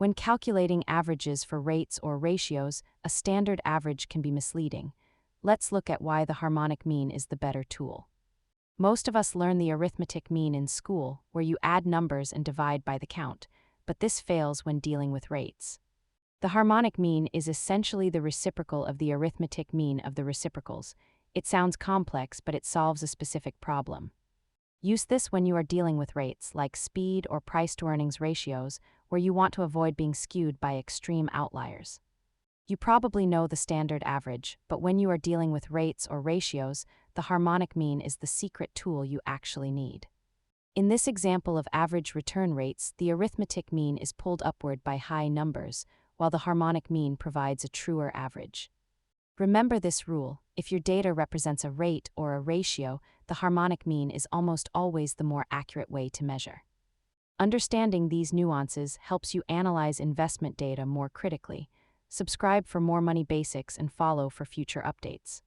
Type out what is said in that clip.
When calculating averages for rates or ratios, a standard average can be misleading. Let's look at why the harmonic mean is the better tool. Most of us learn the arithmetic mean in school, where you add numbers and divide by the count, but this fails when dealing with rates. The harmonic mean is essentially the reciprocal of the arithmetic mean of the reciprocals. It sounds complex, but it solves a specific problem. Use this when you are dealing with rates, like speed or price-to-earnings ratios, where you want to avoid being skewed by extreme outliers. You probably know the standard average, but when you are dealing with rates or ratios, the harmonic mean is the secret tool you actually need. In this example of average return rates, the arithmetic mean is pulled upward by high numbers, while the harmonic mean provides a truer average. Remember this rule: if your data represents a rate or a ratio, the harmonic mean is almost always the more accurate way to measure. Understanding these nuances helps you analyze investment data more critically. Subscribe for more money basics and follow for future updates.